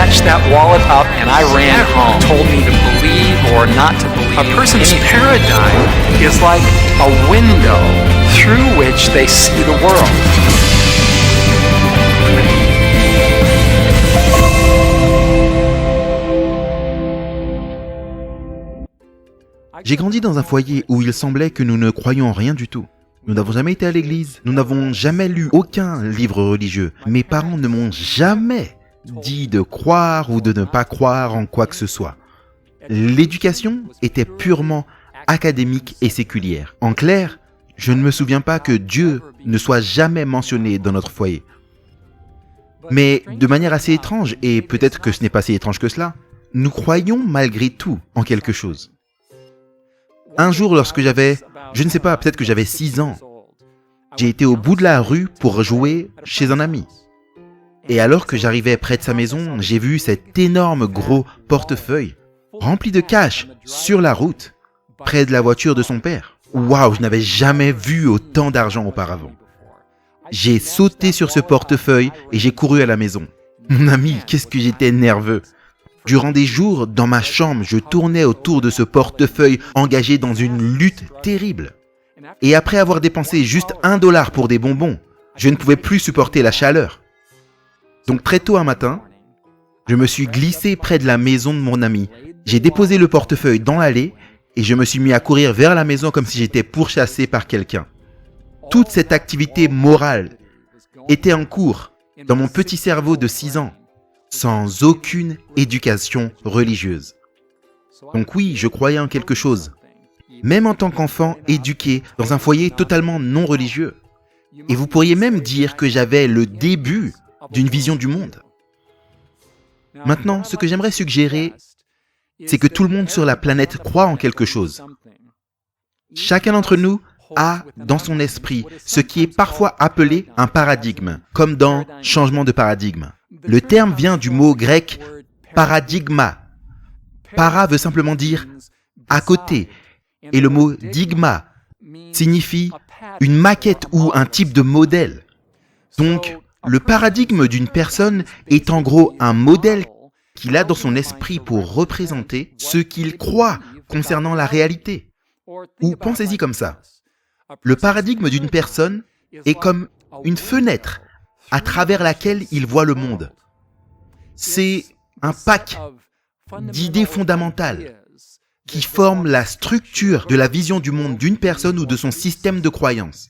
snatched that wallet up and I ran home. Told me to believe or not to believe. A person's paradigm is like a window through which they see the world. J'ai grandi dans un foyer où il semblait que nous ne croyions en rien du tout. Nous n'avons jamais été à l'église, nous n'avons jamais lu aucun livre religieux. Mes parents ne m'ont jamais dit de croire ou de ne pas croire en quoi que ce soit. L'éducation était purement académique et séculière. En clair, je ne me souviens pas que Dieu ne soit jamais mentionné dans notre foyer. Mais de manière assez étrange, et peut-être que ce n'est pas si étrange que cela, nous croyons malgré tout en quelque chose. Un jour, lorsque j'avais, je ne sais pas, peut-être que j'avais 6 ans, j'ai été au bout de la rue pour jouer chez un ami. Et alors que j'arrivais près de sa maison, j'ai vu cet énorme gros portefeuille rempli de cash sur la route, près de la voiture de son père. Waouh, je n'avais jamais vu autant d'argent auparavant. J'ai sauté sur ce portefeuille et j'ai couru à la maison. Mon ami, qu'est-ce que j'étais nerveux. Durant des jours, dans ma chambre, je tournais autour de ce portefeuille engagé dans une lutte terrible. Et après avoir dépensé juste $1 pour des bonbons, je ne pouvais plus supporter la chaleur. Donc très tôt un matin, je me suis glissé près de la maison de mon ami. J'ai déposé le portefeuille dans l'allée et je me suis mis à courir vers la maison comme si j'étais pourchassé par quelqu'un. Toute cette activité morale était en cours dans mon petit cerveau de 6 ans, sans aucune éducation religieuse. Donc oui, je croyais en quelque chose, même en tant qu'enfant éduqué dans un foyer totalement non religieux. Et vous pourriez même dire que j'avais le début d'une vision du monde. Maintenant, ce que j'aimerais suggérer, c'est que tout le monde sur la planète croit en quelque chose. Chacun d'entre nous a dans son esprit ce qui est parfois appelé un paradigme, comme dans changement de paradigme. Le terme vient du mot grec paradigma. Para veut simplement dire à côté, et le mot digma signifie une maquette ou un type de modèle. Donc, le paradigme d'une personne est en gros un modèle qu'il a dans son esprit pour représenter ce qu'il croit concernant la réalité. Ou pensez-y comme ça. Le paradigme d'une personne est comme une fenêtre à travers laquelle il voit le monde. C'est un pack d'idées fondamentales qui forment la structure de la vision du monde d'une personne ou de son système de croyance.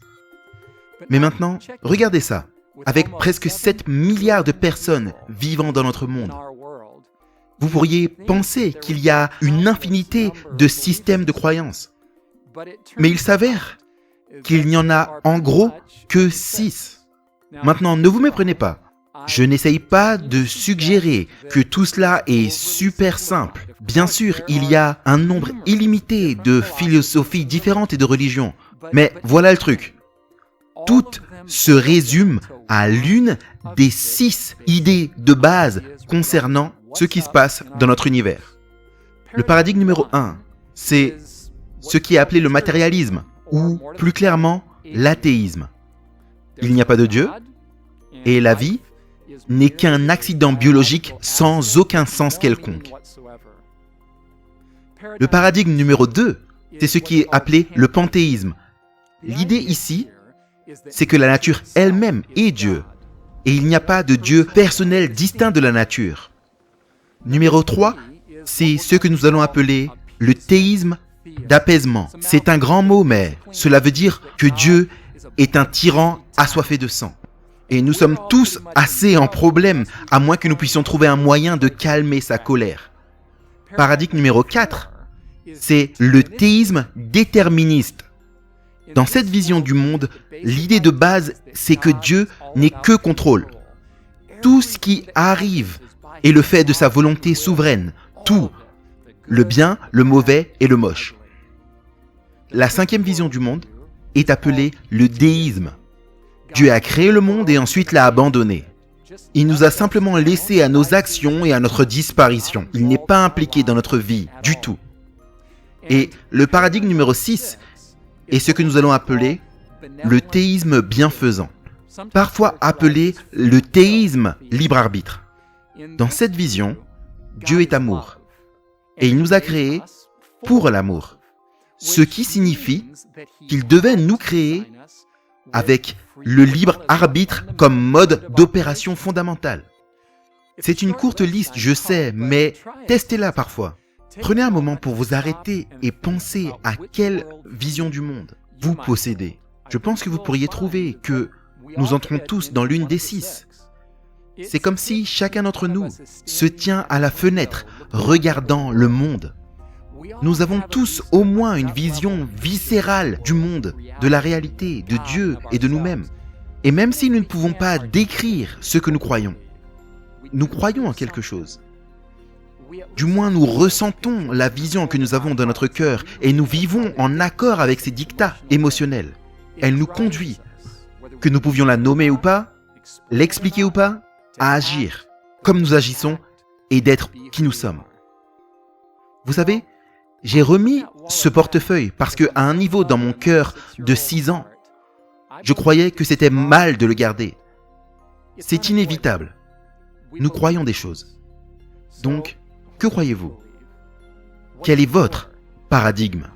Mais maintenant, regardez ça. Avec presque 7 milliards de personnes vivant dans notre monde, vous pourriez penser qu'il y a une infinité de systèmes de croyances. Mais il s'avère qu'il n'y en a en gros que 6. Maintenant, ne vous méprenez pas. Je n'essaye pas de suggérer que tout cela est super simple. Bien sûr, il y a un nombre illimité de philosophies différentes et de religions. Mais voilà le truc. Toutes se résument à l'une des 6 idées de base concernant ce qui se passe dans notre univers. Le paradigme numéro 1, c'est ce qui est appelé le matérialisme, ou plus clairement, l'athéisme. Il n'y a pas de Dieu, et la vie n'est qu'un accident biologique sans aucun sens quelconque. Le paradigme numéro 2, c'est ce qui est appelé le panthéisme. L'idée ici, c'est que la nature elle-même est Dieu, et il n'y a pas de Dieu personnel distinct de la nature. Numéro 3, c'est ce que nous allons appeler le théisme d'apaisement. C'est un grand mot, mais cela veut dire que Dieu est un tyran assoiffé de sang. Et nous sommes tous assez en problème, à moins que nous puissions trouver un moyen de calmer sa colère. Paradigme numéro 4, c'est le théisme déterministe. Dans cette vision du monde, l'idée de base, c'est que Dieu n'est que contrôle. Tout ce qui arrive est le fait de sa volonté souveraine. Tout. Le bien, le mauvais et le moche. La 5e vision du monde est appelée le déisme. Dieu a créé le monde et ensuite l'a abandonné. Il nous a simplement laissés à nos actions et à notre disparition. Il n'est pas impliqué dans notre vie du tout. Et le paradigme numéro 6 est ce que nous allons appeler le théisme bienfaisant, parfois appelé le théisme libre arbitre. Dans cette vision, Dieu est amour. Et il nous a créés pour l'amour. Ce qui signifie qu'il devait nous créer avec le libre arbitre comme mode d'opération fondamental. C'est une courte liste, je sais, mais testez-la parfois. Prenez un moment pour vous arrêter et penser à quelle vision du monde vous possédez. Je pense que vous pourriez trouver que nous entrons tous dans l'une des 6. C'est comme si chacun d'entre nous se tient à la fenêtre, regardant le monde. Nous avons tous au moins une vision viscérale du monde, de la réalité, de Dieu et de nous-mêmes. Et même si nous ne pouvons pas décrire ce que nous croyons en quelque chose. Du moins, nous ressentons la vision que nous avons dans notre cœur et nous vivons en accord avec ces dictats émotionnels. Elle nous conduit, que nous pouvions la nommer ou pas, l'expliquer ou pas, à agir comme nous agissons et d'être qui nous sommes. Vous savez, j'ai remis ce portefeuille parce qu'à un niveau dans mon cœur de 6 ans, je croyais que c'était mal de le garder. C'est inévitable. Nous croyons des choses. Donc, que croyez-vous? Quel est votre paradigme?